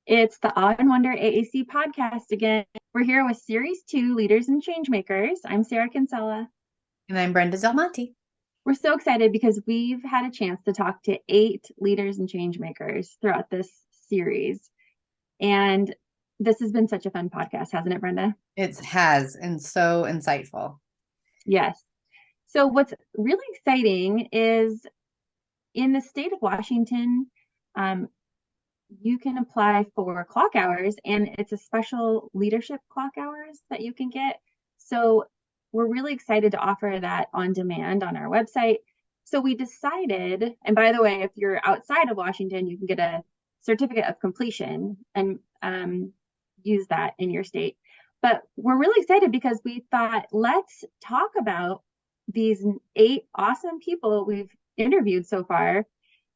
It's the Awe and Wonder AAC podcast again. We're here with Series 2, Leaders and Changemakers. I'm Sarah Kinsella. And I'm Brenda Zelmonte. We're so excited because we've had a chance to talk to 8 leaders and changemakers throughout this series. And this has been such a fun podcast, hasn't it, Brenda? It has, and so insightful. Yes. So what's really exciting is in the state of Washington, you can apply for clock hours, and it's a special leadership clock hours that you can get. So we're really excited to offer that on demand on our website. So we decided, and by the way, if you're outside of Washington, you can get a certificate of completion and use that in your state. But we're really excited because we thought, let's talk about these 8 awesome people we've interviewed so far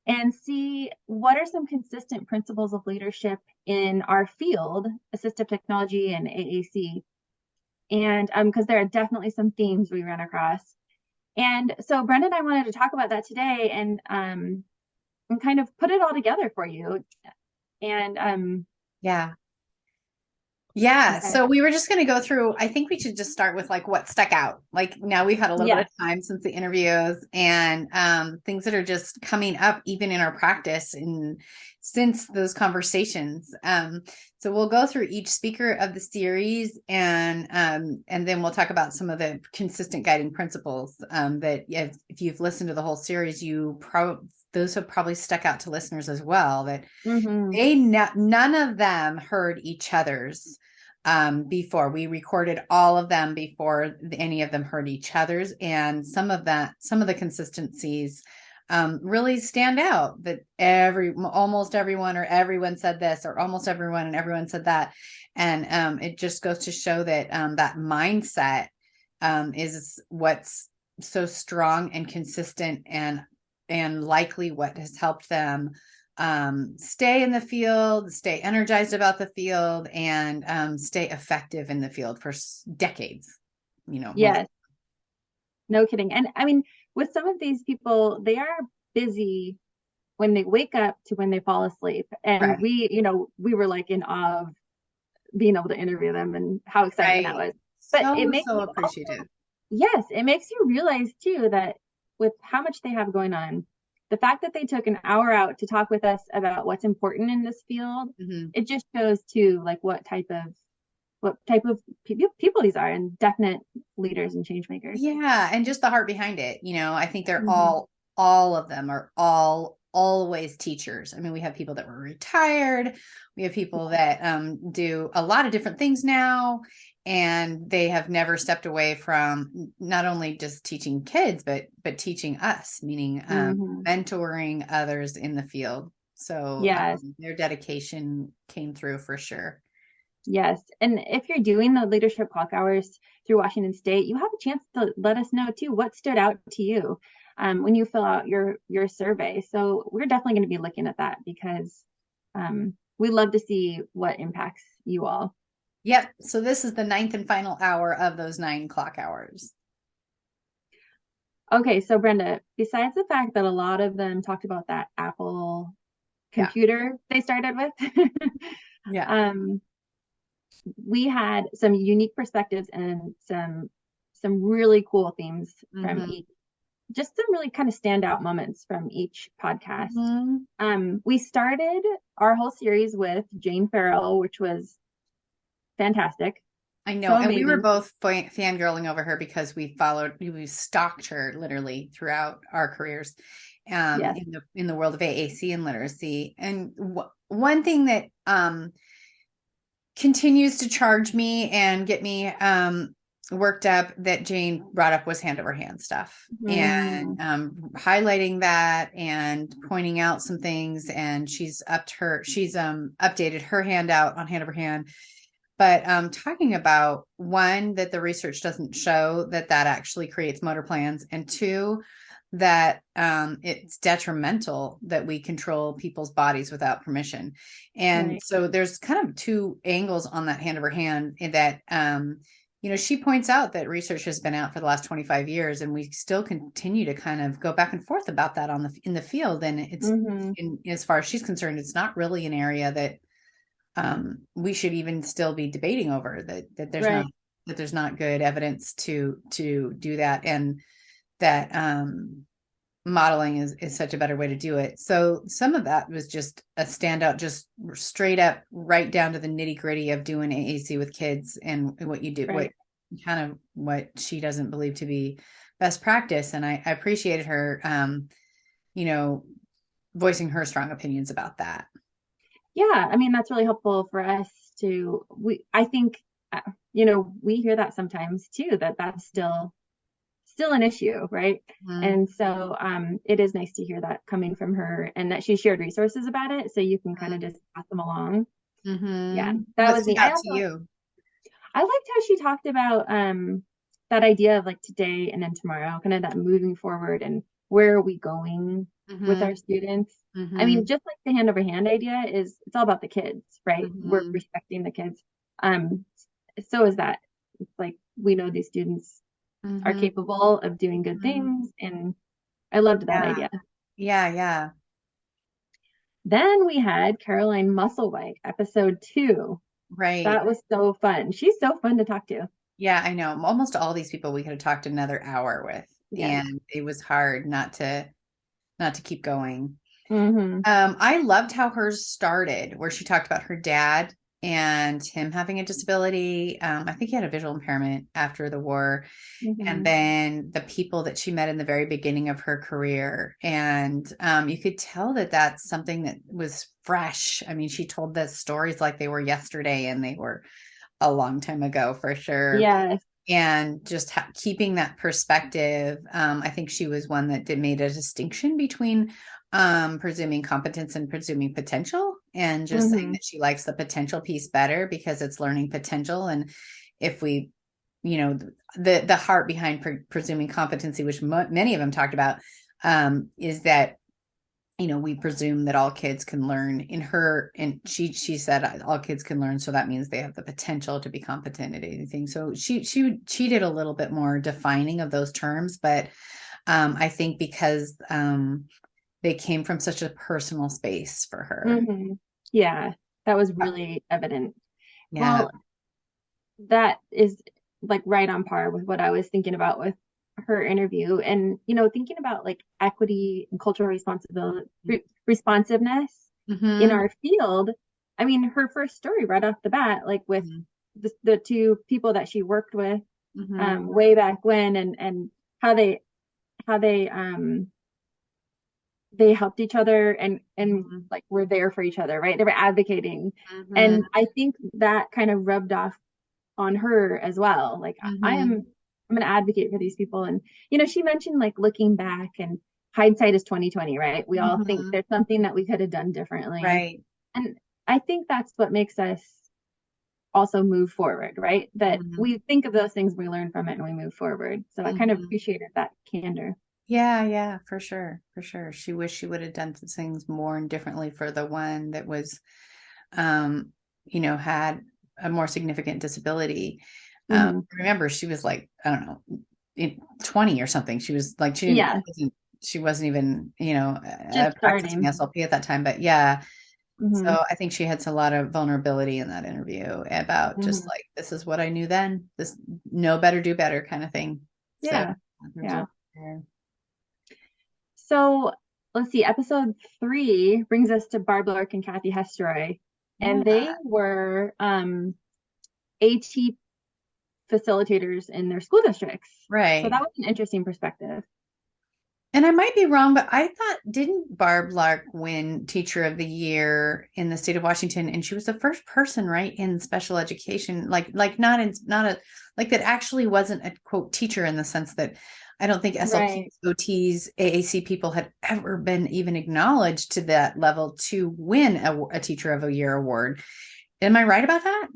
and see what are some consistent principles of leadership in our field, assistive technology and AAC. And because there are definitely some themes we ran across. And so Brenda and I wanted to talk about that today and kind of put it all together for you. And Yeah. okay. So we were just going to go through, I think we should just start with like what stuck out. Like now we've had a little bit of time since the interviews and things that are just coming up even in our practice and since those conversations. So we'll go through each speaker of the series and then we'll talk about some of the consistent guiding principles that if you've listened to the whole series, those have probably stuck out to listeners as well, that none of them heard each other's before. We recorded all of them before any of them heard each other's, and some of the consistencies really stand out, that almost everyone or everyone said this, or almost everyone and everyone said that. And it just goes to show that that mindset is what's so strong and consistent and likely what has helped them stay in the field, stay energized about the field, and stay effective in the field for decades. Yes, no kidding. And I mean, with some of these people, they are busy when they wake up to when they fall asleep. And right. we were like in awe of being able to interview them and how exciting that was. But it makes so you appreciative. Yes, it makes you realize too that with how much they have going on, the fact that they took an hour out to talk with us about what's important in this field, it just shows too like what type of people these are, and definite leaders and change makers. Yeah, and just the heart behind it. I think they're all of them are always teachers. I mean, we have people that were retired. We have people that do a lot of different things now, and they have never stepped away from not only just teaching kids, but teaching us, meaning mentoring others in the field. So their dedication came through for sure. Yes. And if you're doing the leadership clock hours through Washington State, you have a chance to let us know too what stood out to you when you fill out your survey. So we're definitely going to be looking at that because we love to see what impacts you all. Yep. So this is the 9th and final hour of those 9 clock hours. Okay. So Brenda, besides the fact that a lot of them talked about that Apple computer they started with, we had some unique perspectives and some really cool themes from each, just some really kind of standout moments from each podcast. We started our whole series with Jane Farrell, which was fantastic. I know. And we were both fangirling over her because we stalked her literally throughout our careers in the world of AAC and literacy. And one thing that continues to charge me and get me worked up that Jane brought up was hand over hand stuff, and highlighting that and pointing out some things. And she's updated her handout on hand over hand, but talking about one, that the research doesn't show that actually creates motor plans, and 2, that it's detrimental that we control people's bodies without permission. And so there's kind of 2 angles on that hand over hand, in that she points out that research has been out for the last 25 years, and we still continue to kind of go back and forth about that in the field. And it's as far as she's concerned, it's not really an area that we should even still be debating over that Right. there's not good evidence to do that, and that modeling is such a better way to do it. So some of that was just a standout, just straight up right down to the nitty gritty of doing AAC with kids, and what you do, Right. what she doesn't believe to be best practice. And I appreciated her, you know, voicing her strong opinions about that. Yeah, I mean, that's really helpful for us I think, we hear that sometimes too, that's still an issue, right? Mm-hmm. And so it is nice to hear that coming from her, and that she shared resources about it, so you can kind of just pass them along. Yeah, Mm-hmm. that What was stood neat. out to you? I liked how she talked about that idea of like today and then tomorrow, kind of that moving forward, and where are we going with Mm-hmm. our students. I Mm-hmm. mean, just like the hand over hand idea it's all about the kids, right? We're Mm-hmm. respecting the kids. Um, so is that. It's like we know these students are Mm-hmm. capable of doing good Mm-hmm. things, and I loved that Yeah. idea. Yeah. Yeah. Then we had Caroline Musselwhite, episode 2. Right. That was so fun. She's so fun to talk to. Yeah, I know. Almost all these people we could have talked another hour with, Yes. and it was hard not to keep going. Mm-hmm. I loved how hers started, where she talked about her dad and him having a disability. I think he had a visual impairment after the war, and Mm-hmm. then the people that she met in the very beginning of her career. And you could tell that that's something that was fresh. I mean, she told the stories like they were yesterday, and they were a long time ago for sure. Yes. And just keeping that perspective. I think she was one that made a distinction between presuming competence and presuming potential, and just saying Mm-hmm. that she likes the potential piece better because it's learning potential. And if we, the heart behind presuming competency, which many of them talked about, is that we presume that all kids can learn. And she said all kids can learn, so that means they have the potential to be competent at anything. So she did a little bit more defining of those terms, but I think because they came from such a personal space for her. Mm-hmm. Yeah, that was really evident. Yeah. Well, that is like right on par with what I was thinking about with her interview, and thinking about like equity and cultural responsibility, responsiveness in Mm-hmm. our field. I mean, her first story right off the bat, like with the two people that she worked with Mm-hmm. way back when, and how they helped each other, and Mm-hmm. like were there for each other, right? They were advocating. Mm-hmm. And I think that kind of rubbed off on her as well. Like Mm-hmm. I'm an advocate for these people. And she mentioned like looking back, and hindsight is 2020, right? We all think Mm-hmm. there's something that we could have done differently. Right. And I think that's what makes us also move forward, right? That Mm-hmm. we think of those things, we learn from it, and we move forward. So I kind of Mm-hmm. appreciated that candor. Yeah, yeah, for sure, for sure. She wished she would have done some things more and differently for the one that was, um, had a more significant disability. Mm-hmm. Remember, she was like, I don't know, 20 or something. She was like, Yeah, she wasn't even, just practicing starting. SLP at that time. But yeah, Mm-hmm. so I think she had a lot of vulnerability in that interview about just Mm-hmm. like, this is what I knew then. This know better, do better kind of thing. So Yeah, there's yeah. a there. So let's see, episode 3 brings us to Barb Lark and Kathy Hestroy, and Yeah. they were AT facilitators in their school districts. So Right. that was an interesting perspective. And I might be wrong, but I thought, didn't Barb Lark win Teacher of the Year in the state of Washington? And she was the first person, right, in special education, like not a like that actually wasn't a quote teacher, in the sense that I don't think Right. SLPs, OTs, AAC people had ever been even acknowledged to that level to win a Teacher of the Year award. Am I right about that?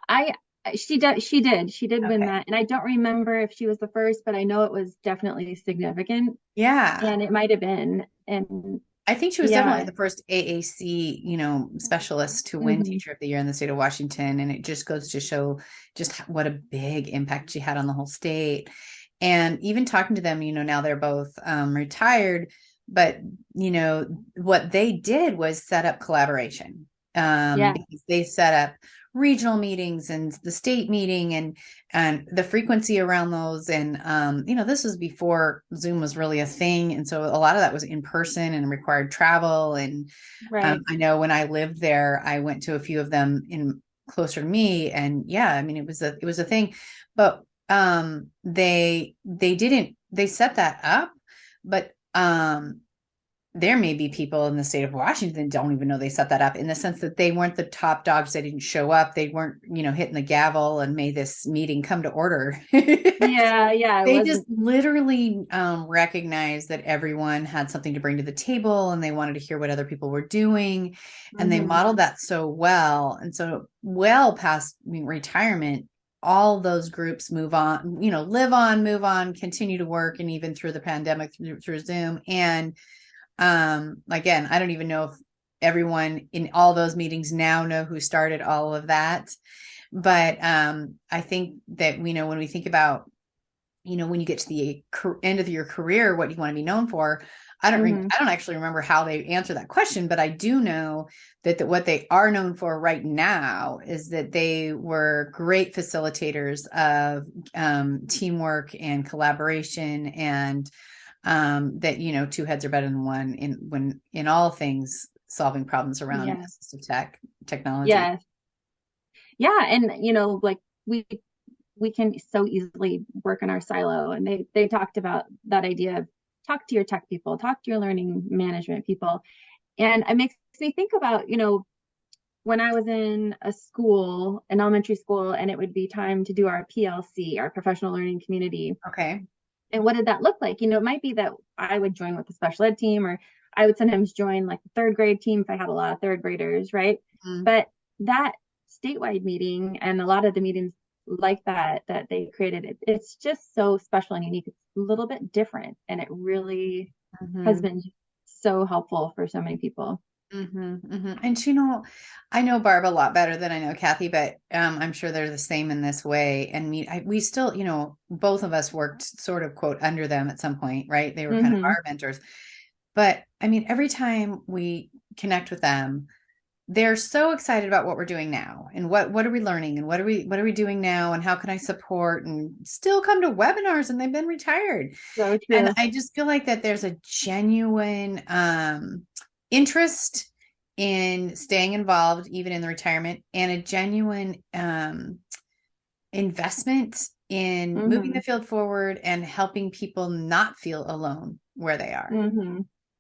I she did win Okay. that, and I don't remember if she was the first, but I know it was definitely significant, Yeah. and it might have been. And I think she was definitely yeah. the first AAC, specialist to win Hmm. Teacher of the Year in the state of Washington. And it just goes to show just what a big impact she had on the whole state. And even talking to them, now they're both retired, but, what they did was set up collaboration. Yeah. because they set up regional meetings and the state meeting and the frequency around those. And, this was before Zoom was really a thing. And so a lot of that was in person and required travel. And Right. I know when I lived there, I went to a few of them in closer to me. And yeah, I mean, it was a thing, but they set that up, but there may be people in the state of Washington don't even know they set that up, in the sense that they weren't the top dogs. They didn't show up. They weren't, hitting the gavel and made this meeting come to order. Yeah. Yeah. It They just wasn't. literally recognized that everyone had something to bring to the table, and they wanted to hear what other people were doing. And they modeled that so well. And so well past retirement, all those groups move on, live on, move on, continue to work. And even through the pandemic, through Zoom. And again, I don't even know if everyone in all those meetings now know who started all of that. But I think that, when we think about, when you get to the end of your career, what you want to be known for, I don't actually remember how they answer that question, but I do know that what they are known for right now is that they were great facilitators of teamwork and collaboration, and that, two heads are better than one in all things, solving problems around assistive technology. Yeah. Yeah. And, like we can so easily work in our silo. And they talked about that idea of talk to your tech people, talk to your learning management people. And it makes me think about, when I was in an elementary school, and it would be time to do our PLC, our professional learning community. Okay. And what did that look like? It might be that I would join with the special ed team, or I would sometimes join like the third grade team if I had a lot of third graders, right? Mm-hmm. But that statewide meeting and a lot of the meetings like that they created, it's just so special and unique. It's a little bit different, and it really has been so helpful for so many people. And I know Barb a lot better than I know Kathy, but I'm sure they're the same in this way. And we still, both of us worked sort of quote under them at some point, right? They were kind of our mentors. But I mean, every time we connect with them, they're so excited about what we're doing now, and what are we learning, and what are we doing now, and how can I support, and still come to webinars, and they've been retired. So true. And I just feel like that there's a genuine interest in staying involved, even in the retirement, and a genuine investment in moving the field forward and helping people not feel alone where they are.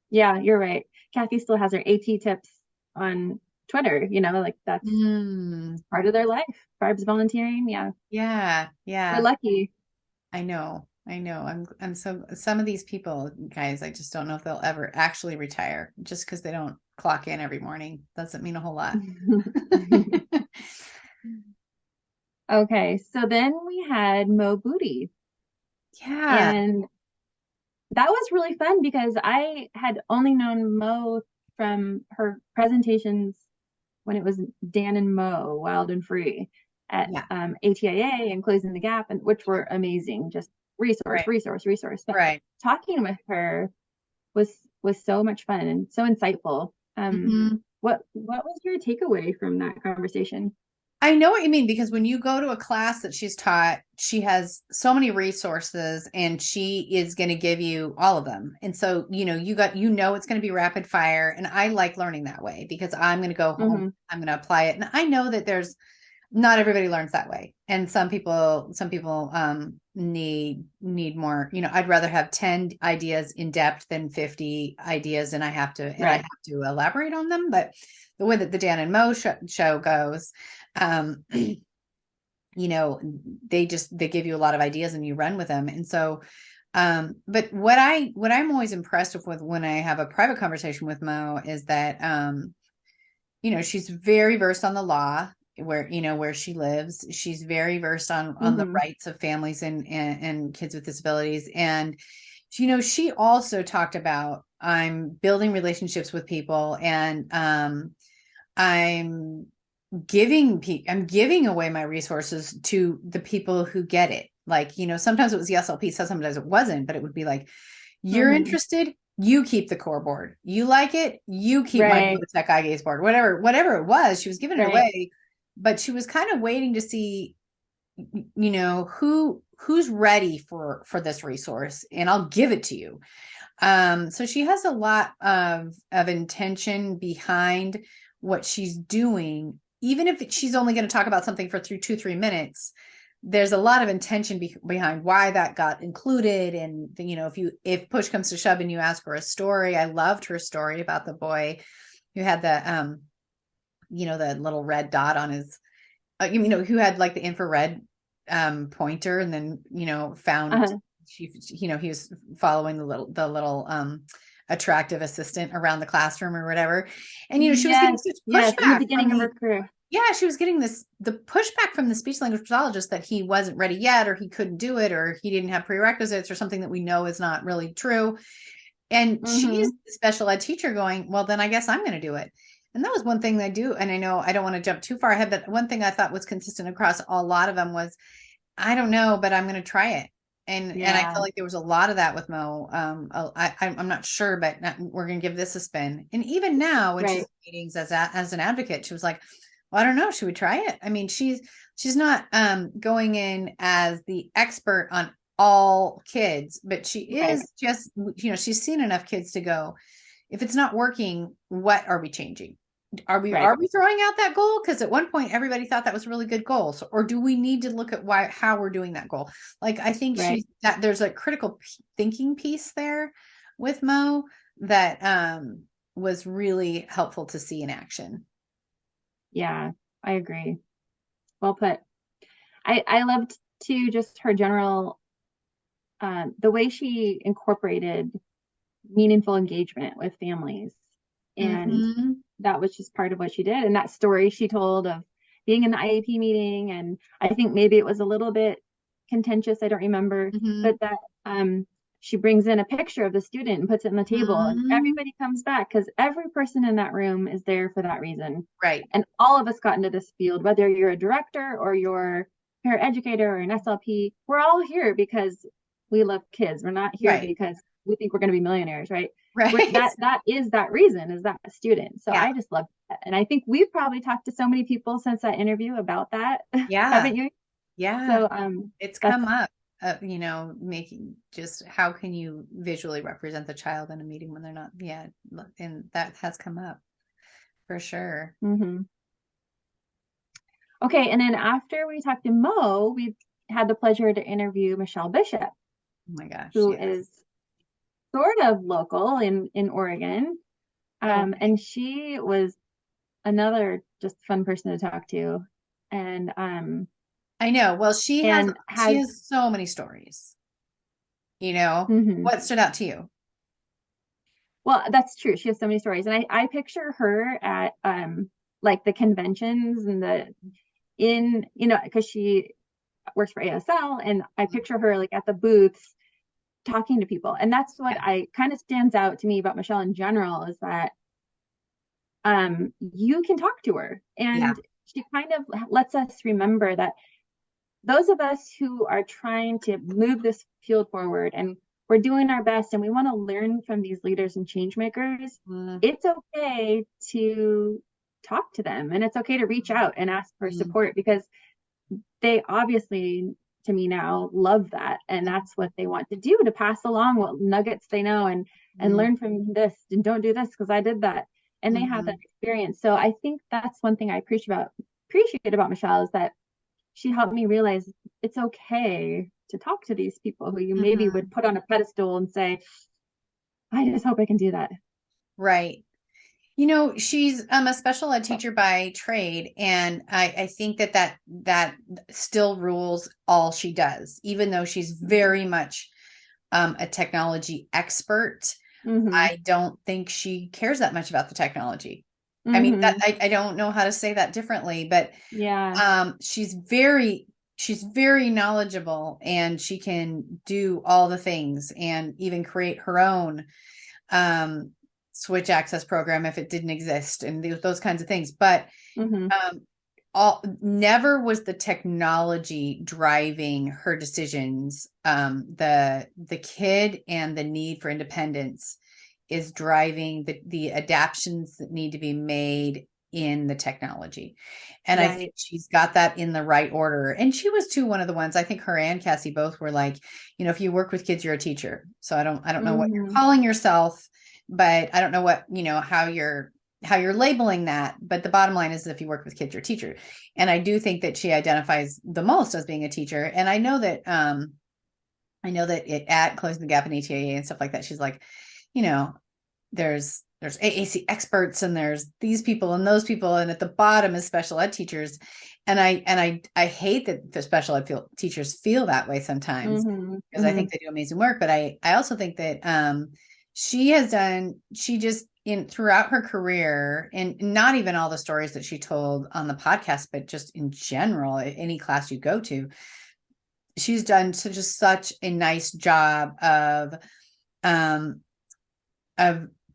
Yeah, you're right. Kathy still has her AT tips on Twitter, like that's part of their life. Barb's volunteering. Yeah. Yeah. We're lucky. I know. I'm so, some of these people, guys, I just don't know if they'll ever actually retire. Just because they don't clock in every morning doesn't mean a whole lot. Okay. So then we had Mo Booty. Yeah. And that was really fun because I had only known Mo from her presentations when it was Dan and Mo, Wild and Free, at ATIA and Closing the Gap, and which were amazing. Just resource. But talking with her was so much fun and so insightful. What was your takeaway from that conversation? I know what you mean, because when you go to a class that she's taught, she has so many resources, and she is going to give you all of them. And so, it's going to be rapid fire. And I like learning that way, because I'm going to go home, I'm going to apply it. And I know that not everybody learns that way. And some people need more, I'd rather have 10 ideas in depth than 50 ideas. And I have to elaborate on them. But the way that the Dan and Mo show goes, they give you a lot of ideas and you run with them. And so, but what I'm always impressed with when I have a private conversation with Mo is that, she's very versed on the law where she lives. She's very versed on the rights of families and kids with disabilities. And, she also talked about, I'm building relationships with people, and, I'm giving away my resources to the people who get it. Like, sometimes it was the SLP, sometimes it wasn't, but it would be like, you're interested, you keep the core board. You like it, you keep my Right. tech eye gaze board, whatever it was. She was giving it Right. away, but she was kind of waiting to see, who's ready for this resource, and I'll give it to you. So she has a lot of intention behind what she's doing, even if she's only going to talk about something for 2-3 minutes. There's a lot of intention behind why that got included. And, if push comes to shove and you ask for a story, I loved her story about the boy who had the, the little red dot on his, who had like the infrared, pointer, and then, found, he was following the little, attractive assistant around the classroom or whatever. And, she was getting such pushback in the beginning of her career. Yeah, she was getting the pushback from the speech language pathologist that he wasn't ready yet, or he couldn't do it, or he didn't have prerequisites, or something that we know is not really true. And she's the special ed teacher going, well, then I guess I'm going to do it. And that was one thing I do. And I know I don't want to jump too far ahead, but one thing I thought was consistent across a lot of them was, I don't know, but I'm going to try it. And I feel like there was a lot of that with Mo. I'm not sure, but we're going to give this a spin. And even now, when she's in meetings as an advocate, she was like, well, I don't know, should we try it? I mean, she's not going in as the expert on all kids, but she is just, she's seen enough kids to go, if it's not working, what are we changing? Are we throwing out that goal? Because at one point everybody thought that was a really good goal. So, or do we need to look at how we're doing that goal? Like, I think there's a critical thinking piece there with Mo that was really helpful to see in action. Yeah, I agree. Well put. I loved too just her general, the way she incorporated meaningful engagement with families. And that was just part of what she did. And that story she told of being in the IEP meeting, and I think maybe it was a little bit contentious, I don't remember, but that she brings in a picture of the student and puts it on the table, and everybody comes back because every person in that room is there for that reason. Right. And all of us got into this field, whether you're a director or you're a paraeducator or an SLP, we're all here because we love kids. We're not here because we think we're going to be millionaires, right? Right. That is that reason, is that student. So I just love that. And I think we've probably talked to so many people since that interview about that. Yeah. Haven't you? Yeah. So it's come up, making just how can you visually represent the child in a meeting when they're not, and that has come up for sure. Okay. And then after we talked to Mo, we had the pleasure to interview Michelle Bishop. Oh my gosh. Who is sort of local in Oregon. And she was another just fun person to talk to. And I know. Well, she has so many stories. What stood out to you? Well, that's true. She has so many stories. And I picture her at like the conventions and because she works for ASL, and I picture her like at the booths talking to people. And that's what I kind of stands out to me about Michelle in general, is that you can talk to her, and she kind of lets us remember that those of us who are trying to move this field forward, and we're doing our best, and we want to learn from these leaders and change makers, it's okay to talk to them, and it's okay to reach out and ask for support, because they obviously, to me now, love that, and that's what they want to do, to pass along what nuggets they know and learn from this, and don't do this because I did that, and they have that experience. So I think that's one thing I appreciate about Michelle, is that she helped me realize it's okay to talk to these people who you maybe would put on a pedestal and say, I just hope I can do that. Right. She's a special ed teacher by trade, and I think that still rules all she does, even though she's very much a technology expert. I don't think she cares that much about the technology. I mean, I don't know how to say that differently, but she's very knowledgeable, and she can do all the things, and even create her own switch access program if it didn't exist, and those kinds of things. But never was the technology driving her decisions. The kid and the need for independence is driving the adaptions that need to be made in the technology. And I think she's got that in the right order. And she was too, one of the ones, I think her and Cassie both were like, if you work with kids, you're a teacher. So I don't know what you're calling yourself, but I don't know what, how you're labeling that. But the bottom line is, if you work with kids, you're a teacher. And I do think that she identifies the most as being a teacher. And I know that at Closing the Gap in ATAA and stuff like that, she's like, there's AAC experts and there's these people and those people. And at the bottom is special ed teachers. And I hate that the special ed teachers feel that way sometimes, because I think they do amazing work. But I also think that she just throughout her career, and not even all the stories that she told on the podcast, but just in general, any class you go to, she's done such a nice job of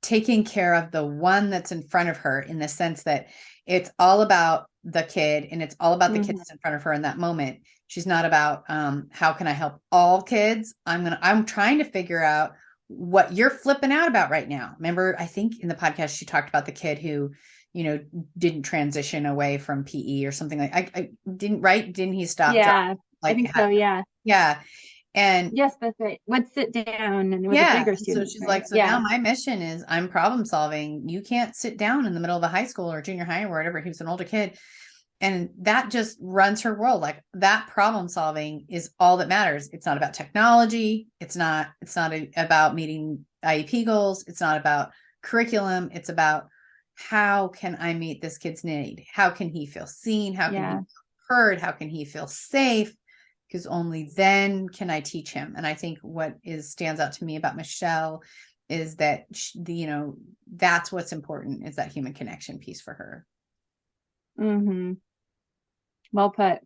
taking care of the one that's in front of her, in the sense that it's all about the kid and it's all about the kids in front of her in that moment. She's not about how can I help all kids? I'm trying to figure out what you're flipping out about right now. Remember, I think in the podcast she talked about the kid who didn't transition away from PE or something. Like I didn't, right? Didn't he stop? Yeah, I think so. Yeah. And yes, that's right. Would sit down and with a bigger student. So she's like, now my mission is I'm problem solving. You can't sit down in the middle of a high school or junior high or whatever. He was an older kid. And that just runs her world. Like, that problem solving is all that matters. It's not about technology. It's not about meeting IEP goals. It's not about curriculum. It's about, how can I meet this kid's need? How can he feel seen? How can he feel heard? How can he feel safe? Because only then can I teach him. And I think what stands out to me about Michelle is that, that's what's important, is that human connection piece for her. Well put.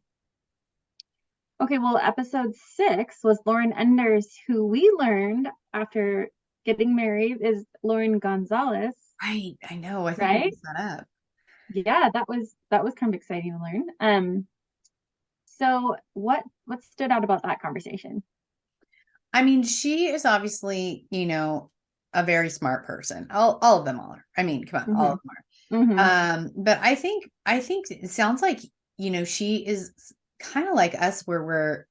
Okay, well, episode 6 was Lauren Enders, who we learned after getting married is Lauren Gonzalez. Right. I know. I think I messed that up. Yeah, that was kind of exciting to learn. So what stood out about that conversation? I mean, she is obviously, a very smart person. All of them are. I mean, come on, all of them are. But I think it sounds like, she is kind of like us, where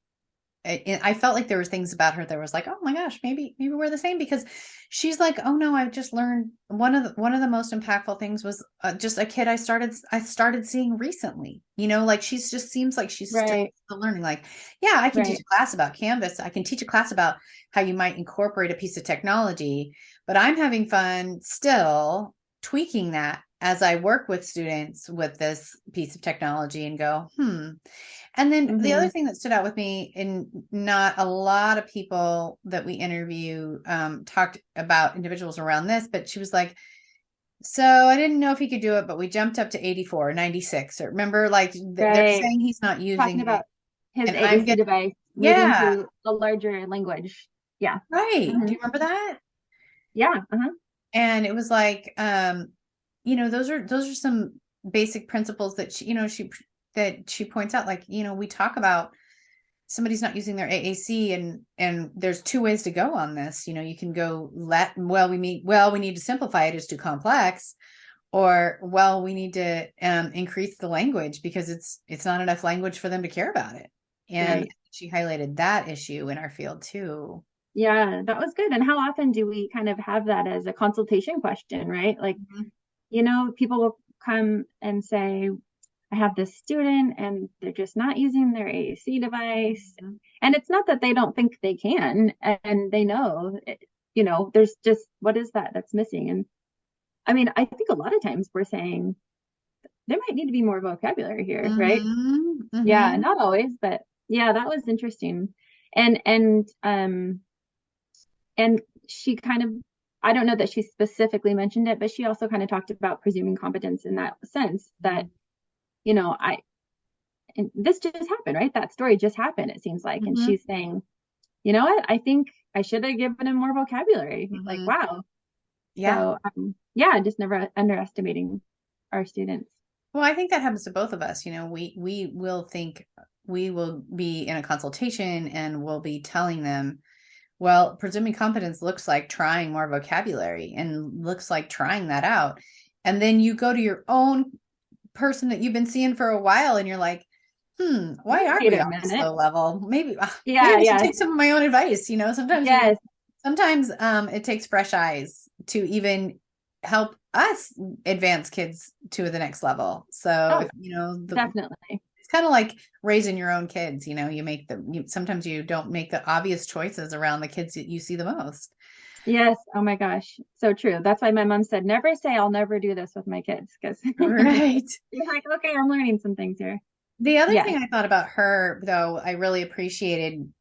I felt like there were things about her that was like, oh my gosh, maybe we're the same, because she's like, oh no, I've just learned one of the most impactful things was just a kid I started seeing recently, like she just seems like she's still learning. Like, yeah, I can teach a class about Canvas. I can teach a class about how you might incorporate a piece of technology, but I'm having fun still tweaking that as I work with students with this piece of technology and go, And then the other thing that stood out with me, and not a lot of people that we interview talked about individuals around this, but she was like, so I didn't know if he could do it, but we jumped up to 84, 96. Or remember, like they're saying he's not using talking about his AAC device moving to a larger language. Yeah. Right. Do you remember that? Yeah. And it was like, those are some basic principles that she points out. Like, we talk about somebody's not using their AAC, and there's 2 ways to go on this. You can go we need to simplify it, it's too complex, or we need to increase the language because it's not enough language for them to care about it. And she highlighted that issue in our field too. Yeah, that was good. And how often do we kind of have that as a consultation question, right? Like, people will come and say, I have this student and they're just not using their AAC device. And it's not that they don't think they can, and they know, there's just, what is that's missing? And I mean, I think a lot of times we're saying there might need to be more vocabulary here, right? Yeah, not always, but yeah, that was interesting. And she kind of, I don't know that she specifically mentioned it, but she also kind of talked about presuming competence in that sense that, and this just happened, right? That story just happened, it seems like. And she's saying, you know what? I think I should have given him more vocabulary. Like, wow. Yeah. So, just never underestimating our students. Well, I think that happens to both of us. We will think, we will be in a consultation and we'll be telling them, Well, presuming competence looks like trying more vocabulary and looks like trying that out. And then you go to your own person that you've been seeing for a while and you're like, why aren't Wait we a on this minute. low level? Maybe Yeah, I should yeah. take some of my own advice. Sometimes Yes. it takes fresh eyes to even help us advance kids to the next level. So Oh, if, definitely. it's kind of like raising your own kids, you make sometimes you don't make the obvious choices around the kids that you see the most. Yes. Oh my gosh. So true. That's why my mom said, never say I'll never do this with my kids. Because Right. you're like, okay, I'm learning some things here. The other Yeah. thing I thought about her, though, I really appreciated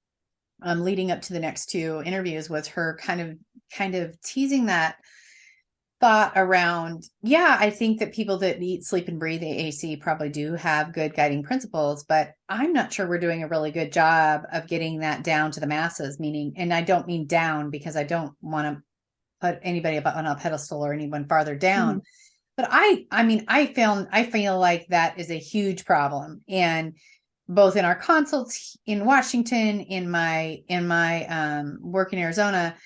leading up to the next two interviews was her kind of teasing that thought around, I think that people that eat, sleep, and breathe AAC probably do have good guiding principles, but I'm not sure we're doing a really good job of getting that down to the masses, meaning, and I don't mean down because I don't want to put anybody up on a pedestal or anyone farther down. Mm-hmm. But I feel like that is a huge problem. And both in our consults in Washington, in my work in Arizona,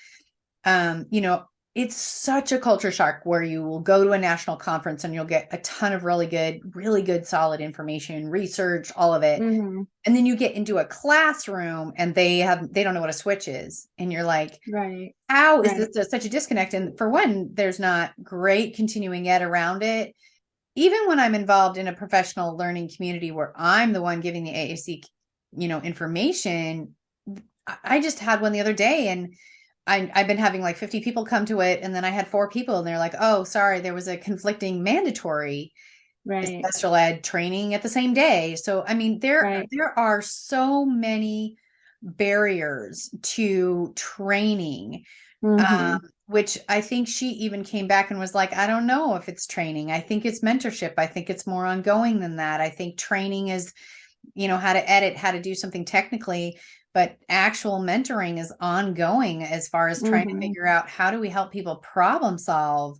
it's such a culture shock where you will go to a national conference and you'll get a ton of really good, solid information, research, all of it. Mm-hmm. And then you get into a classroom and they don't know what a switch is. And you're like, Right. how is Right. this such a disconnect? And for one, there's not great continuing ed around it. Even when I'm involved in a professional learning community where I'm the one giving the AAC, information, I just had one the other day and I've been having like 50 people come to it. And then I had 4 people and they're like, oh, sorry, there was a conflicting mandatory Right. special ed training at the same day. So, I mean, Right. there are so many barriers to training, Mm-hmm. which I think she even came back and was like, I don't know if it's training. I think it's mentorship. I think it's more ongoing than that. I think training is, how to edit, how to do something technically, but actual mentoring is ongoing as far as trying to Mm-hmm. figure out how do we help people problem solve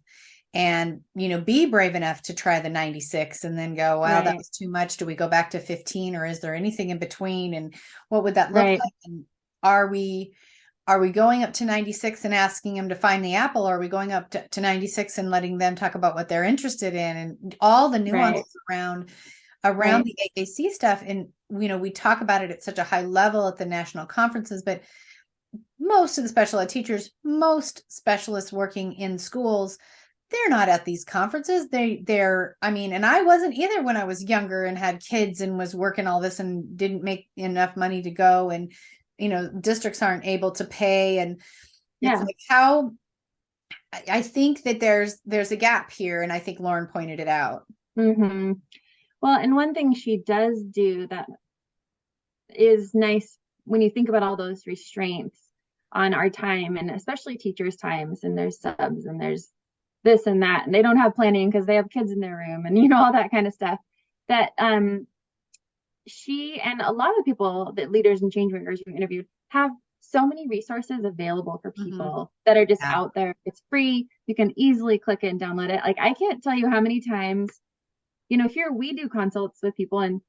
and, be brave enough to try the 96 and then go, wow, that Right. was too much. Do we go back to 15 or is there anything in between? And what would that look Right. like? And are we going up to 96 and asking them to find the apple? Or are we going up to 96 and letting them talk about what they're interested in and all the Right. nuances around Right. the AAC stuff? And, we talk about it at such a high level at the national conferences, but most of the special ed teachers, most specialists working in schools, they're not at these conferences. And I wasn't either when I was younger and had kids and was working all this and didn't make enough money to go. And, districts aren't able to pay. And it's Yeah. like how I think that there's a gap here. And I think Lauren pointed it out. Mm-hmm. Well, and one thing she does do that is nice when you think about all those restraints on our time, and especially teachers' times, and there's subs and there's this and that, and they don't have planning because they have kids in their room and all that kind of stuff. That she and a lot of people that leaders and changemakers you interviewed have so many resources available for people that are just Yeah. out there. It's free. You can easily click it and download it. Like I can't tell you how many times, here we do consults with people, and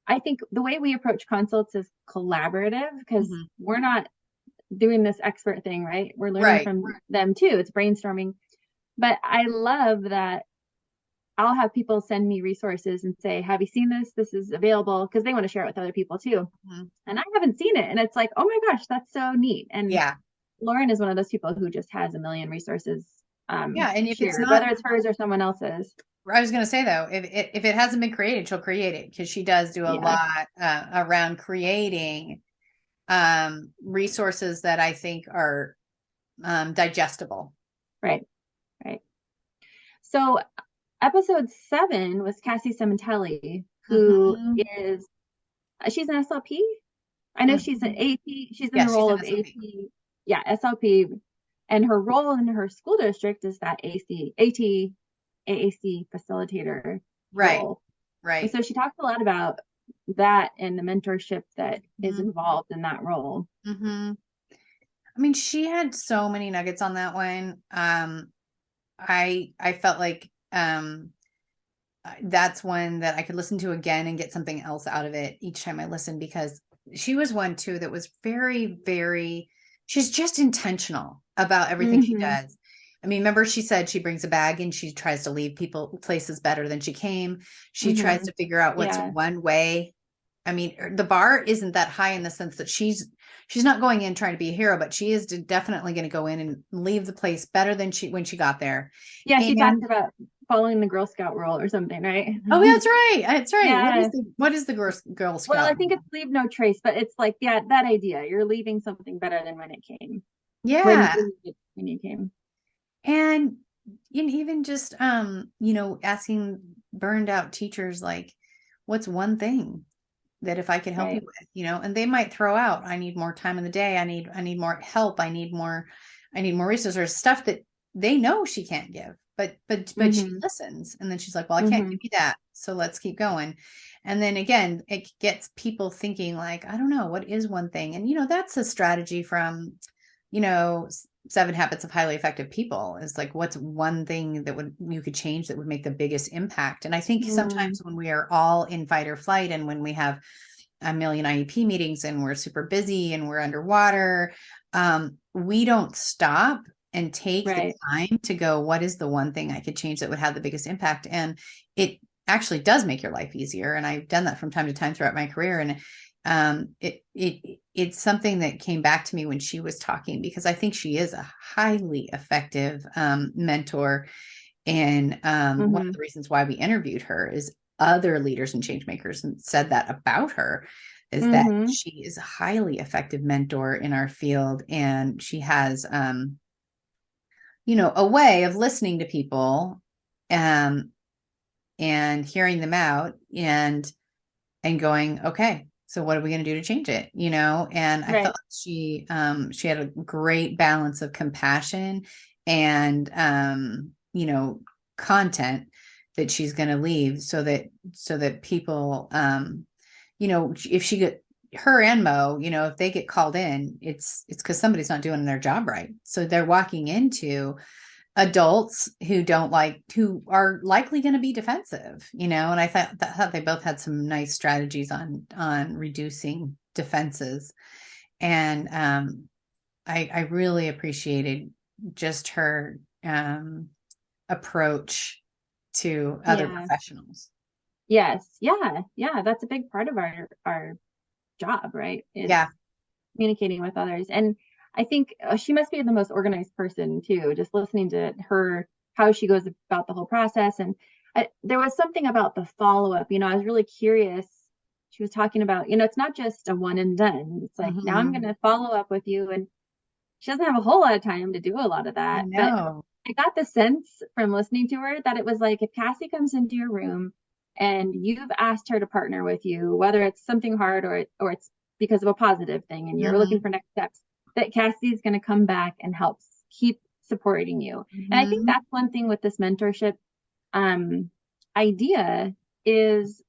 I think the way we approach consults is collaborative because we're not doing this expert thing, right? We're learning from them too. It's brainstorming. But I love that I'll have people send me resources and say, have you seen this? This is available, because they want to share it with other people too. And I haven't seen it. And it's like, oh my gosh, that's so neat. And Lauren is one of those people who just has a million resources And if shared, it's not, whether it's hers or someone else's. I was going to say though, if it hasn't been created, she'll create it because she does do a lot around creating resources that I think are digestible. Right. So episode 7 was Cassie Cementelli, who is, she's an SLP. I know she's an AP. She's in the role of AP. Yeah, SLP. And her role in her school district is that AAC facilitator role. Right. And so she talks a lot about that and the mentorship that is involved in that role. I mean, she had so many nuggets on that one. I felt like that's one that I could listen to again and get something else out of it each time I listened, because she was one too that was very, very she's just intentional about everything she Mm-hmm. does. I mean, remember she said she brings a bag and she tries to leave people places better than she came. She tries Mm-hmm. to figure out what's Yeah. one way. I mean, the bar isn't that high in the sense that she's not going in trying to be a hero, but she is definitely going to go in and leave the place better than she when she got there. Yeah, she talked And about following the Girl Scout rule or something, right? oh, that's right. That's right. Yeah. What is the Girl Well, I Scout? think it's leave no trace, but it's like, yeah, that idea. You're leaving something better than when it came. Yeah. When you came. And even just asking burned out teachers like, what's one thing that if I can help you Right. with, and they might throw out, I need more time in the day, I need more help, I need more resources, stuff that they know she can't give, but she Mm-hmm. listens, and then she's like, well, I can't Mm-hmm. give you that, so let's keep going. And then again, it gets people thinking like, I don't know, what is one thing? And that's a strategy from you know, Seven Habits of Highly Effective People, is like, what's one thing that you could change that would make the biggest impact? And I think Mm, sometimes when we are all in fight or flight, and when we have a million IEP meetings and we're super busy and we're underwater, we don't stop and take the right. time to go, what is the one thing I could change that would have the biggest impact? And it actually does make your life easier. And I've done that from time to time throughout my career. And it's something that came back to me when she was talking, because I think she is a highly effective mentor. And one of Mm-hmm. the reasons why we interviewed her is other leaders and change makers and said that about her, is that Mm-hmm. she is a highly effective mentor in our field. And she has, a way of listening to people, um, and hearing them out, and going, okay, so what are we going to do to change it? And I felt Right. like she had a great balance of compassion and, content that she's going to leave, so that people, if she get her and Mo, if they get called in, it's because somebody's not doing their job right. So they're walking into adults who are likely going to be defensive, and I thought they both had some nice strategies on reducing defenses. And I really appreciated just her approach to other Yeah. professionals. Yes. Yeah. Yeah. That's a big part of our job, right? Is Yeah. communicating with others. And I think she must be the most organized person too, just listening to her, how she goes about the whole process. And there was something about the follow-up, I was really curious. She was talking about, it's not just a one and done. It's like, now I'm going Hmm. to follow up with you. And she doesn't have a whole lot of time to do a lot of I that. But know. I got the sense from listening to her that it was like, if Cassie comes into your room and you've asked her to partner with you, whether it's something hard or it's because of a positive thing and you're looking Hmm. for next steps, that Cassie's going to come back and help keep supporting you. And I think Hmm. that's one thing with this mentorship um, idea is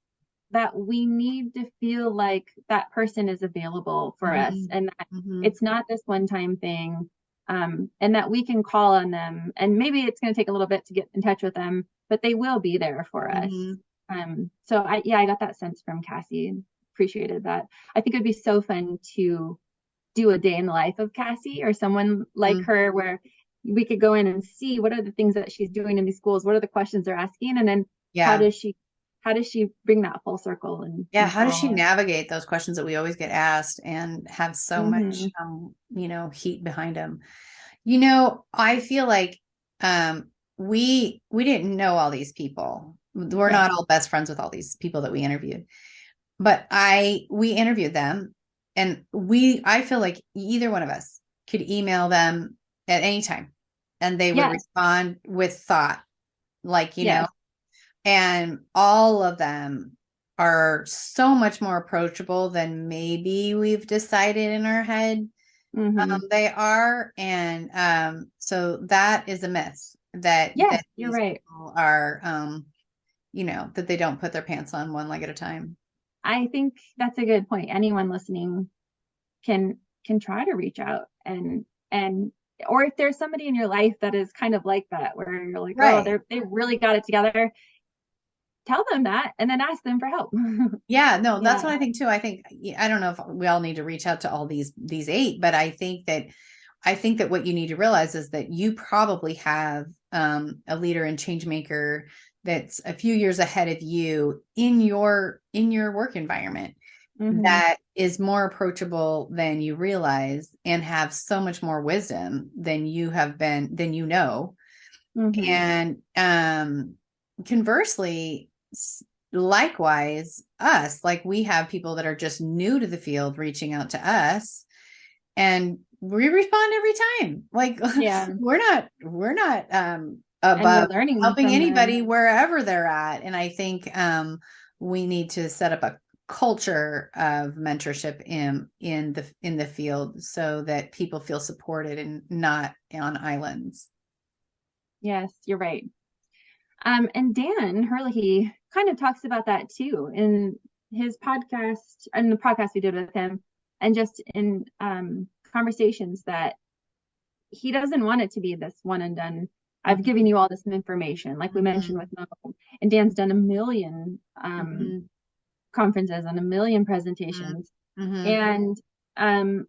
that we need to feel like that person is available for us Hmm. and that Hmm. it's not this one time thing, and that we can call on them, and maybe it's going to take a little bit to get in touch with them, but they will be there for us. Hmm. So I got that sense from Cassie and appreciated that. I think it'd be so fun to do a day in the life of Cassie or someone like Hmm. her where we could go in and see what are the things that she's doing in these schools, what are the questions they're asking, and then how Yeah. does she how does she bring that full circle Yeah, and how does she follow up? navigate those questions that we always get asked and have so much, Mm-hmm. heat behind them? I feel like we didn't know all these people. We're Right. not all best friends with all these people that we interviewed, but we interviewed them, and I feel like either one of us could email them at any time, and they would Yes. respond with thought, like, Yes. and all of them are so much more approachable than maybe we've decided in our head. Mm-hmm. They are. And so that is a myth, that Yes, you're these right. people are, that they don't put their pants on one leg at a time. I think that's a good point. Anyone listening can try to reach out and or if there's somebody in your life that is kind of like that, where you're like, oh, Right. they really got it together, tell them that and then ask them for help. Yeah, no, that's Yeah. what I think too. I think, I don't know if we all need to reach out to all these 8, but I think that what you need to realize is that you probably have a leader and change maker that's a few years ahead of you in your work environment Mm-hmm. that is more approachable than you realize and have so much more wisdom than you have been, than you know. Mm-hmm. And conversely, likewise, us, like we have people that are just new to the field reaching out to us, and we respond every time. Like Yeah. we're not And we're above learning helping from anybody them. wherever they're at. And I think we need to set up a culture of mentorship in the field so that people feel supported and not on islands. Yes, you're right. And Dan Hurley kind of talks about that too in his podcast and the podcast we did with him, and just in conversations, that he doesn't want it to be this one and done. I've Mm-hmm. given you all this information, like we mentioned with Mo, and Dan's done a million Mm-hmm. conferences and a million presentations, Mm-hmm. and um,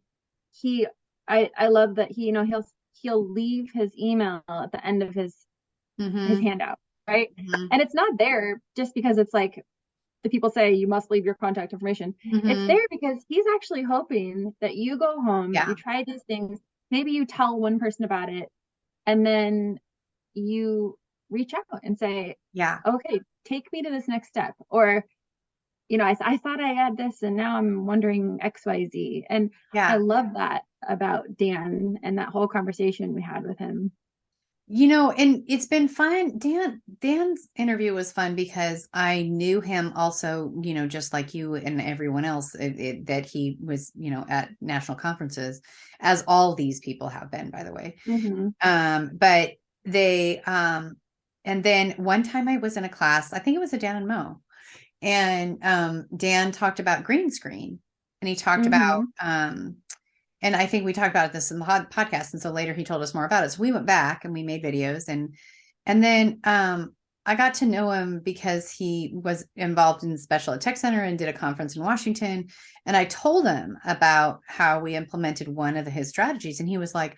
he, I love that he, he'll leave his email at the end of his Mm-hmm. handout, right? Mm-hmm. And it's not there just because it's like the people say you must leave your contact information. It's Mm-hmm. there because he's actually hoping that you go home, Yeah. you try these things, maybe you tell one person about it, and then you reach out and say, Yeah. okay, take me to this next step. Or, I thought I had this and now I'm wondering XYZ. And I Yeah. love that about Dan and that whole conversation we had with him. And it's been fun. Dan's interview was fun because I knew him also, just like you and everyone else, that he was, at national conferences, as all these people have been, by the way. Mm-hmm. But they, and then one time I was in a class, I think it was a Dan and Mo, and Dan talked about green screen, and he talked about, Mm-hmm. and I think we talked about this in the podcast. And so later he told us more about it. So we went back and we made videos, and then I got to know him because he was involved in the Special Ed Tech Center and did a conference in Washington. And I told him about how we implemented one of his strategies. And he was like,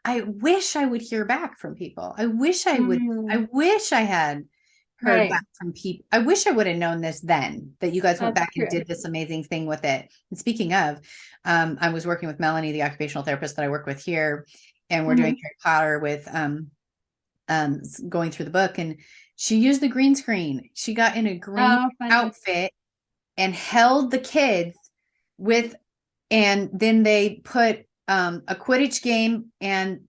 I wish I would hear back from people. I wish I would, I wish I had heard Right. back from people. I wish I would have known this then, that you guys went That's back and true. did this amazing thing with it. And speaking of, I was working with Melanie, the occupational therapist that I work with here, and we're doing Mm-hmm. Harry Potter with going through the book, and she used the green screen. She got in a green Oh, funny. outfit and held the kids with, and then they put a Quidditch game and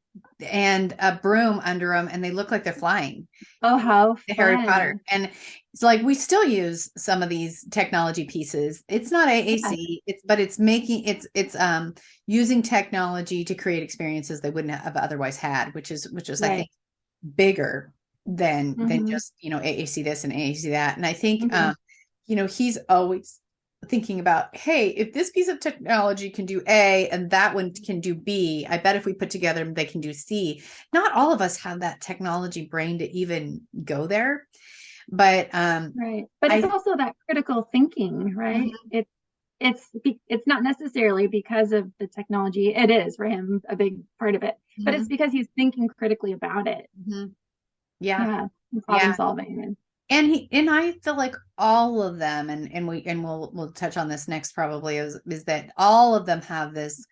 a broom under them, and they look like they're flying. Oh, how Harry Potter. fun. And it's like we still use some of these technology pieces. It's not Yeah. AAC, but it's making it's using technology to create experiences they wouldn't have otherwise had, which is I Right. think bigger than Mm-hmm. just, AAC this and AAC that. And I think Mm-hmm. he's always thinking about, hey, if this piece of technology can do A and that one can do B, I bet if we put together they can do C. Not all of us have that technology brain to even go there, but Right. But it's I also that critical thinking, right? Mhm. It's not necessarily because of the technology. It is for him a big part of it, but it's Mhm. because he's thinking critically about it. Mhm. Yeah, Yeah. Problem yeah. solving. And I feel like all of them, and we'll touch on this next probably, is that all of them have this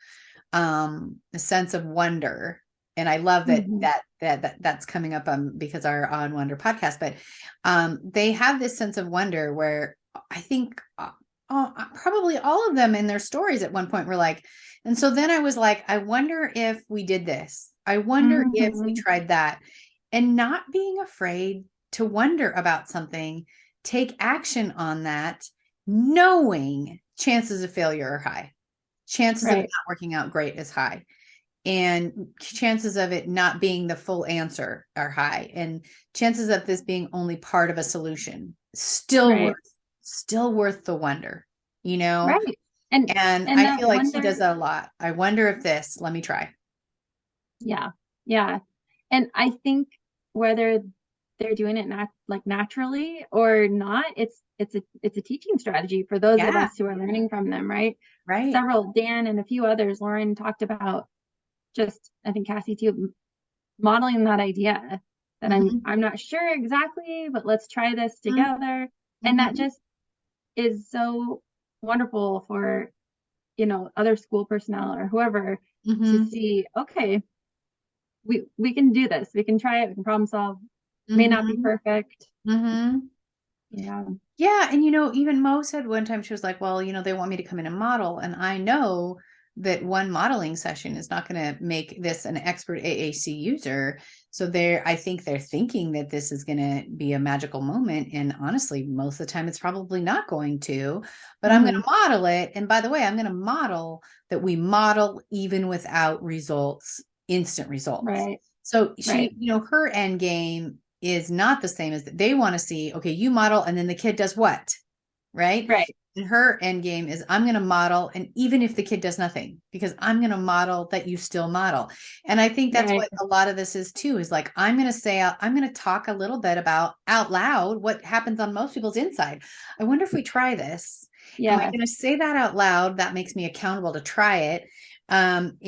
sense of wonder. And I love that Mm-hmm. that's coming up because our On Wonder podcast, but they have this sense of wonder where I think probably all of them in their stories at one point were like, and so then I was like, I wonder if we did this, I wonder if we Mm-hmm. tried that, and not being afraid to wonder about something, take action on that, knowing chances of failure are high, chances of it Right. not working out great is high, and chances of it not being the full answer are high, and chances of this being only part of a solution Right. still worth the wonder, you know. Right. And And and I that feel like he wonder, does that a lot. I wonder if this, let me try. yeah. Yeah. And I think whether they're doing it naturally or not, it's a teaching strategy for those of Yeah. us who are learning from them, right? Right. Several, Dan and a few others, Lauren talked about, just I think Cassie too, modeling that idea that Mm-hmm. I'm not sure exactly, but let's try this together. And that Mm-hmm. just is so wonderful for, other school personnel or whoever to Mm-hmm. see, okay, we can do this. We can try it. We can problem solve. May not be Mm-hmm. perfect. Mm-hmm. Yeah. Yeah. And, even Mo said one time, she was like, well, they want me to come in and model. And I know that one modeling session is not going to make this an expert AAC user. So I think they're thinking that this is going to be a magical moment. And honestly, most of the time it's probably not going to, but I'm going Mm-hmm. to model it. And by the way, I'm going to model that we model even without results, instant results. Right. So Right. her end game is not the same as that. They want to see, okay, you model and then the kid does what? Right. Right. And her end game is I'm going to model. And even if the kid does nothing, because I'm going to model that you still model. And I think that's Right. what a lot of this is too, is like, I'm going to talk a little bit about out loud what happens on most people's inside. I wonder if we try this. Am I Yeah. going to say that out loud? That makes me accountable to try it. And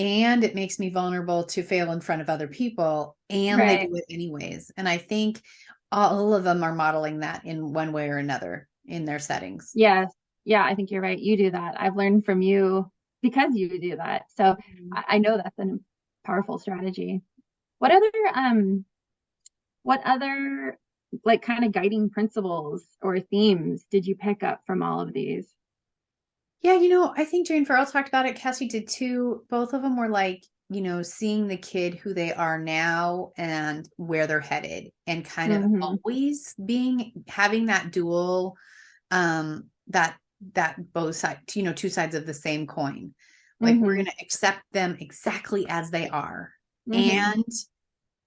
it makes me vulnerable to fail in front of other people, and they Right. do it anyways. And I think all of them are modeling that in one way or another in their settings. Yes. Yeah, I think you're right. You do that. I've learned from you because you do that. So Mhm. I know that's a powerful strategy. What other what other like kind of guiding principles or themes did you pick up from all of these? Yeah, I think Jane Farrell talked about it. Cassie did too. Both of them were like, seeing the kid who they are now and where they're headed, and kind of Mm-hmm. always having that dual, that both sides, two sides of the same coin. Like, we're Mm-hmm. going to accept them exactly as they are. Mm-hmm. And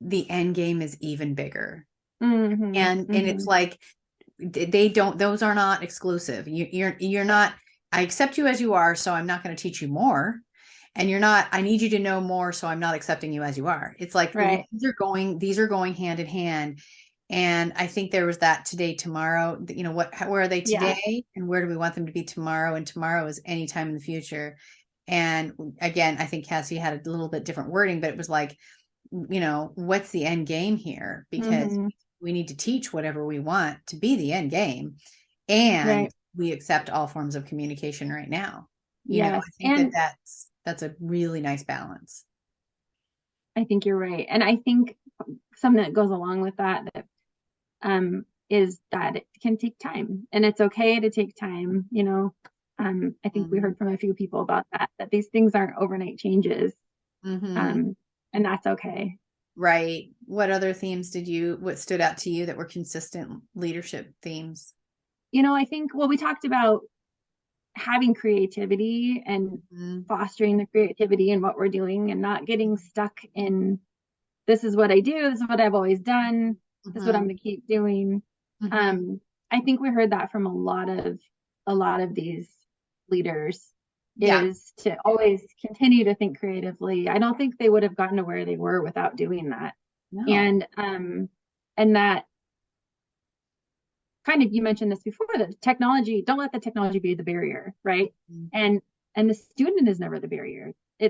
the end game is even bigger. Mm-hmm. And it's Mm-hmm. like, those are not exclusive. You're not, I accept you as you are, so I'm not going to teach you more. And you're not, I need you to know more, so I'm not accepting you as you are. It's like, Right. these are going hand in hand. And I think there was that today, tomorrow, where are they Yeah. today and where do we want them to be tomorrow? And tomorrow is anytime in the future. And again, I think Cassie had a little bit different wording, but it was like, what's the end game here? Because Mm-hmm. we need to teach whatever we want to be the end game. And Right. we accept all forms of communication right now. I Yes. think And that's a really nice balance. I think you're right. And I think something that goes along with that is that it can take time, and it's okay to take time. I think we Mm-hmm. heard from a few people about that these things aren't overnight changes, Mm-hmm. um, and that's okay. Right. What stood out to you that were consistent leadership themes? I think, well, we talked about having creativity and Mm-hmm. fostering the creativity in what we're doing and not getting stuck in this is what I do, this is what I've always done, this is what I'm Mm-hmm. going to keep doing. Mm-hmm. Um, I think we heard that from a lot of these leaders, Yeah. is to always continue to think creatively. I don't think they would have gotten to where they were without doing that. No. And that kind of, you mentioned this before, that technology, don't let the technology be the barrier, right? And the student is never the barrier. Mm-hmm.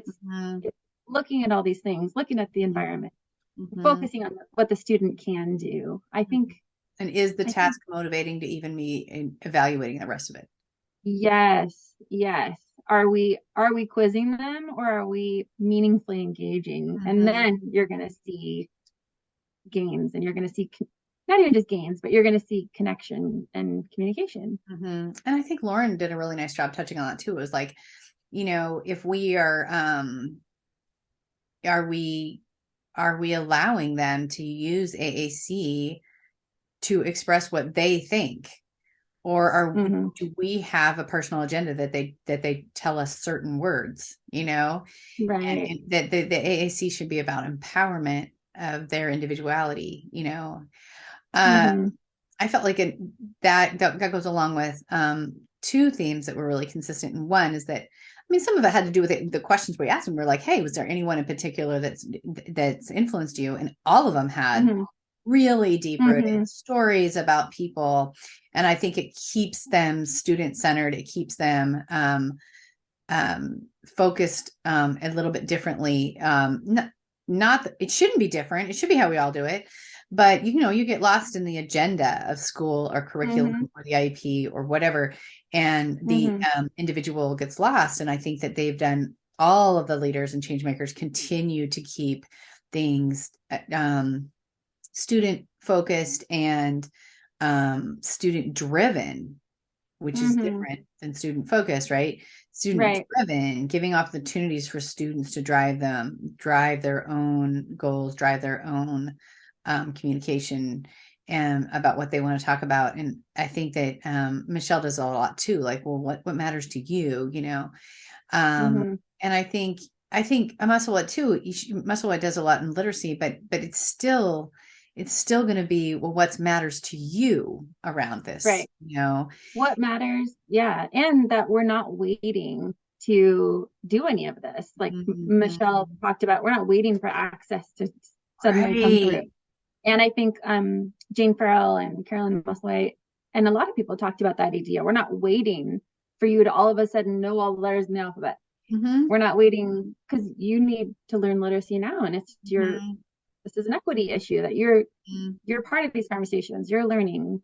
It's looking at all these things, looking at the environment, Mm-hmm. focusing on what the student can do. I think, And is the I think, task motivating to even be evaluating the rest of it? yes, yes. Are we quizzing them, or are we meaningfully engaging? And Mm-hmm. then you're going to see gains, and you're going to see not even just gains, but you're going to see connection and communication. Mm-hmm. And I think Lauren did a really nice job touching on that too. It was like, if we are we allowing them to use AAC to express what they think, or Mm-hmm. do we have a personal agenda that they tell us certain words, Right. and that the AAC should be about empowerment of their individuality, uh, Mm-hmm. I felt like that goes along with two themes that were really consistent. And one is that, I mean, some of it had to do with the questions we asked them. We're like, hey, was there anyone in particular that's influenced you? And all of them had Mm-hmm. really deep Mm-hmm. rooted stories about people. And I think it keeps them student centered. It keeps them focused a little bit differently. Not it shouldn't be different. It should be how we all do it. But you get lost in the agenda of school or curriculum Mm-hmm. or the IEP or whatever, and the Mm-hmm. individual gets lost. And I think that they've done, all of the leaders and change makers continue to keep things student focused and student driven, which is Mm-hmm. different than student focused, right? Student Right. driven, giving opportunities for students to drive their own goals, drive their own communication and about what they want to talk about. And I think that Michelle does a lot too. Like, well, what matters to you, Mm-hmm. and I think Muscle too. Muscle does a lot in literacy, but it's still going to be, well, what matters to you around this, Right. What matters? Yeah. And that we're not waiting to do any of this. Like Michelle Mhm. talked about, we're not waiting for access to suddenly come through. Right. And I think Jane Farrell and Carolyn Musselwhite and a lot of people talked about that idea. We're not waiting for you to all of a sudden know all the letters in the alphabet. Mm-hmm. We're not waiting because you need to learn literacy now, and it's Mm-hmm. this is an equity issue that you're part of these conversations. You're learning.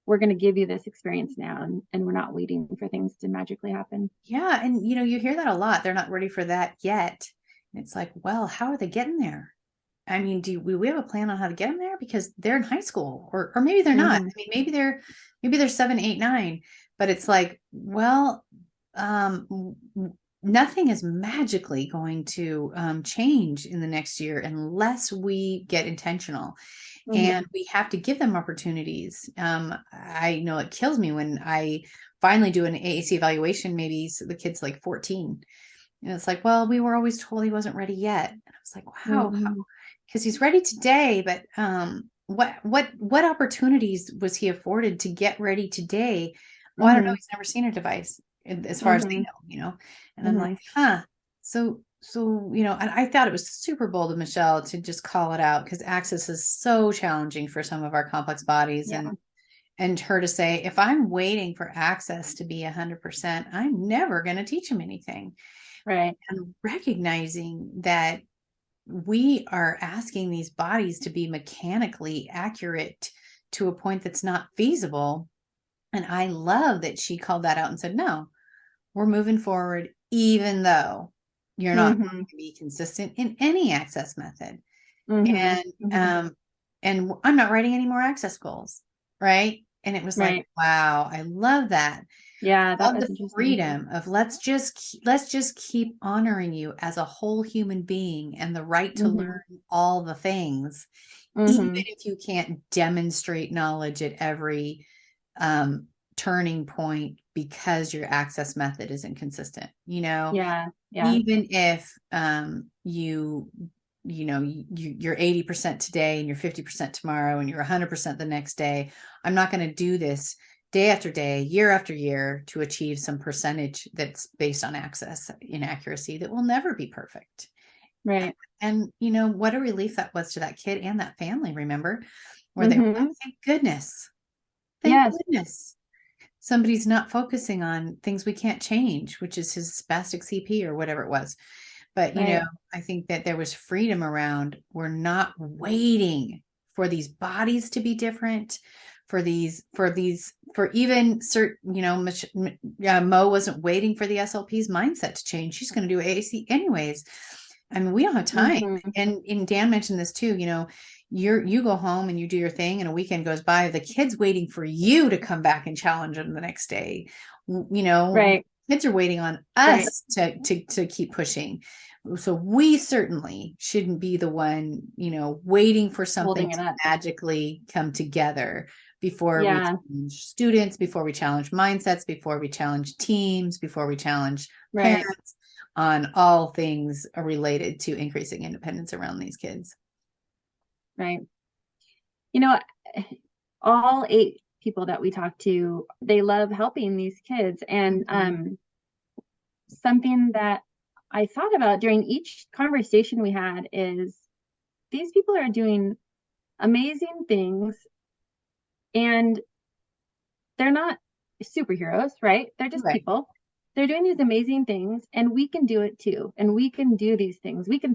We're going to give you this experience now, and we're not waiting for things to magically happen. Yeah, and you hear that a lot. They're not ready for that yet. And it's like, well, how are they getting there? I mean, do we have a plan on how to get them there? Because they're in high school, or maybe they're not. Mm-hmm. I mean, maybe they're 7, 8, 9. But it's like, well, nothing is magically going to change in the next year unless we get intentional, Mm-hmm. and we have to give them opportunities. I know it kills me when I finally do an AAC evaluation. Maybe the kid's like 14, and it's like, well, we were always told he wasn't ready yet. And I was like, wow, Mm-hmm. because he's ready today, but what opportunities was he afforded to get ready today? Well, I don't know. Mm-hmm. He's never seen a device, as far as they Mm-hmm. know. And I'm like, Mm-hmm. huh. So and I thought it was super bold of Michelle to just call it out, because access is so challenging for some of our complex bodies, Yeah. and her to say, if I'm waiting for access to be 100%, I'm never going to teach him anything. Right. And recognizing that we are asking these bodies to be mechanically accurate to a point that's not feasible. And I love that she called that out and said, no, we're moving forward, even though you're not Mm-hmm. going to be consistent in any access method. Mm-hmm. And Mm-hmm. and I'm not writing any more access goals. Right. And it was like, Right. wow, I love that. Yeah, that Love was the interesting. freedom of, let's just keep honoring you as a whole human being and the right to Mm-hmm. learn all the things, even Mm-hmm. if you can't demonstrate knowledge at every turning point because your access method isn't consistent. Yeah. Yeah. Even if you're 80% today and you're 50% tomorrow and you're 100% the next day. I'm not going to do this day after day, year after year, to achieve some percentage that's based on access inaccuracy that will never be perfect. Right. And what a relief that was to that kid and that family, remember, where they were Mm-hmm. like, Yes. thank goodness somebody's not focusing on things we can't change, which is his spastic CP or whatever it was. But, Right. I think that there was freedom around, we're not waiting for these bodies to be different, for even certain, Mo wasn't waiting for the SLP's mindset to change. She's going to do AAC anyways. I mean, we don't have time. Mm-hmm. And Dan mentioned this too, you go home and you do your thing and a weekend goes by, the kid's waiting for you to come back and challenge them the next day. Right. Kids are waiting on Right. us to keep pushing. So we certainly shouldn't be the one, waiting for something Holding it to up. magically come together before we Yeah. challenge students, before we challenge mindsets, before we challenge teams, before we challenge Right. parents on all things related to increasing independence around these kids. Right. You know, all 8 people that we talked to, they love helping these kids. And something that I thought about during each conversation we had is these people are doing amazing things, and they're not superheroes, right? They're just Right. people. They're doing these amazing things, and we can do it too. And we can do these things. We can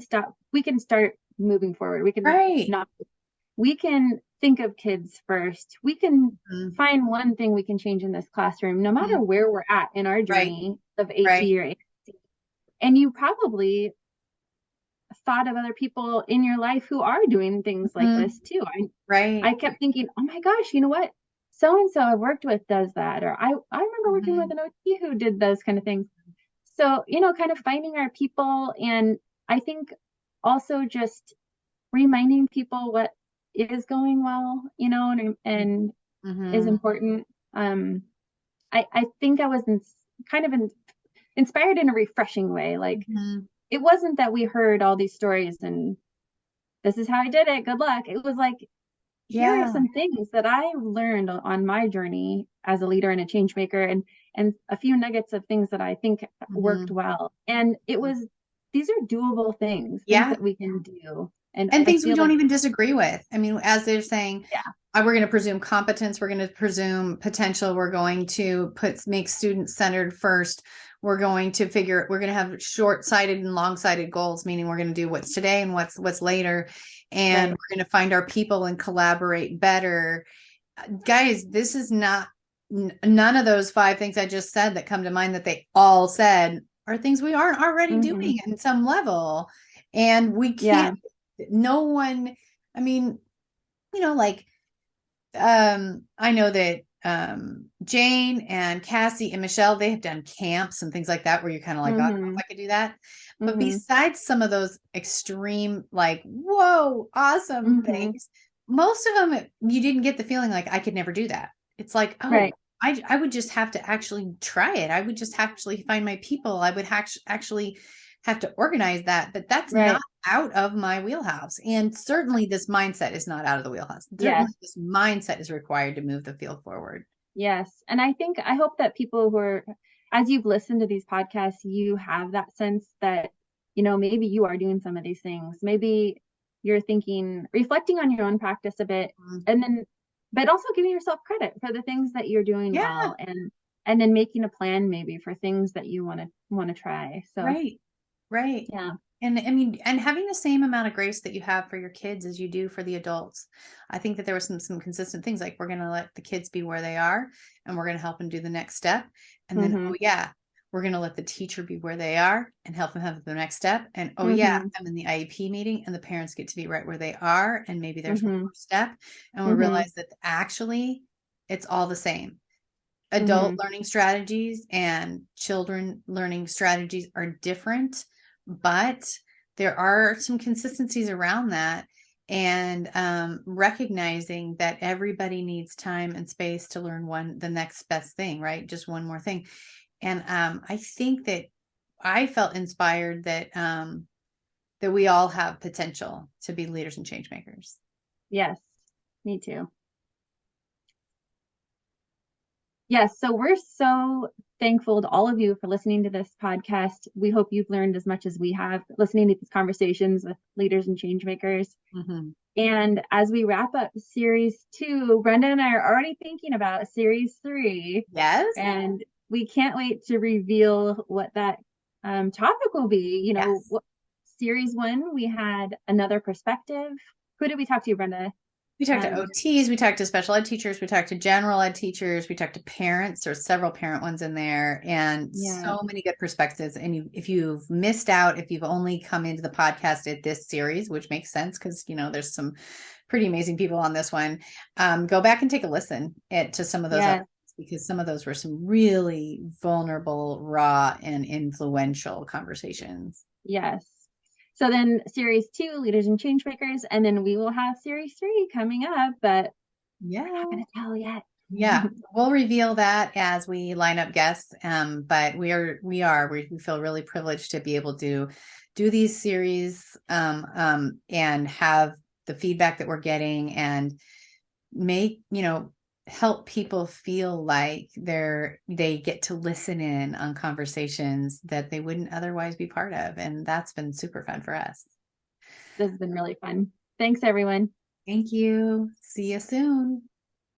start moving forward. We can Right. not, we can think of kids first. We can Mhm. find one thing we can change in this classroom, no matter Mhm. where we're at in our Right. journey of AT Right. or ASC. And you probably thought of other people in your life who are doing things like Mhm. this too. I Right. kept thinking, oh my gosh, you know what? So and so I've worked with does that. Or I remember working with Mhm. an OT who did those kind of things. So, kind of finding our people. And I think also just reminding people what is going well, and is Mhm. important. Um, I think I was kind of inspired in a refreshing way. Like, Mhm. it wasn't that we heard all these stories and this is how I did it. Good luck. It was like, here are Yeah. some things that I learned on my journey as a leader and a change maker, and a few nuggets of things that I think worked Mhm. well. And these are doable things Yeah. that we can do. And And I things we feel don't like, even disagree with. I mean, as they're saying, yeah, we're going to presume competence, we're going to presume potential, we're going to make students centered first. We're going to have short-sighted and long-sighted goals, meaning we're going to do what's today and what's later. And right. we're going to find our people and collaborate better. Guys, this is not none of those five things I just said that come to mind that they all said are things we aren't already Hmm. doing in some level. And we can't, Yeah. no one, I mean, like I know that Jane and Cassie and Michelle, they have done camps and things like that where you're kind of like, I don't know if Hmm. I could do that. But Hmm. besides some of those extreme, like, whoa, awesome Hmm. things, most of them you didn't get the feeling like I could never do that. It's like, oh, Right. I would just have to actually try it. I would just actually find my people. I would actually have to organize that, but that's not Right. out of my wheelhouse. And certainly this mindset is not out of the wheelhouse. Certainly Yes. this mindset is required to move the field forward. Yes. And I hope that people who are, as you've listened to these podcasts, you have that sense that, maybe you are doing some of these things. Maybe you're reflecting on your own practice a bit, Mhm. and then, but also giving yourself credit for the things that you're doing Yeah, well, and then making a plan maybe for things that you want to try. So, right. Right. yeah. And I mean, and having the same amount of grace that you have for your kids as you do for the adults. I think that there were some consistent things like we're going to let the kids be where they are and we're going to help them do the next step. And then, Mm-hmm. oh yeah, we're going to let the teacher be where they are and help them have the next step. And oh yeah, Mm-hmm. I'm in the IEP meeting and the parents get to be right where they are. And maybe there's one Mm-hmm. more step. And we Mm-hmm. realize that actually it's all the same. Adult Mm-hmm. learning strategies and children learning strategies are different, but there are some consistencies around that. And recognizing that everybody needs time and space to learn the next best thing, right? Just one more thing. And I think that I felt inspired that we all have potential to be leaders and change makers. Yes, me too. Yes, so we're so thankful to all of you for listening to this podcast. We hope you've learned as much as we have listening to these conversations with leaders and change makers. Mm-hmm. And as we wrap up series 2, Brenda and I are already thinking about series 3, Yes. and we can't wait to reveal what that topic will be. Yes. Series 1, we had another perspective. Who did we talk to, Brenda? We talked to Um, OTs, we talked to special ed teachers, we talked to general ed teachers, we talked to parents. There's several parent ones in there, and yeah, so many good perspectives. And if you've missed out, if you've only come into the podcast at this series, which makes sense because there's some pretty amazing people on this one, go back and take a listen to some of those yeah, others, because some of those were some really vulnerable, raw, and influential conversations. yes. So then series 2, Leaders and Changemakers, and then we will have series 3 coming up, but we're not Yeah. going to tell yet. Yeah, we'll reveal that as we line up guests. But we feel really privileged to be able to do these series and have the feedback that we're getting and make, help people feel like they get to listen in on conversations that they wouldn't otherwise be part of. And that's been super fun for us. This has been really fun. Thanks, everyone. Thank you. See you soon.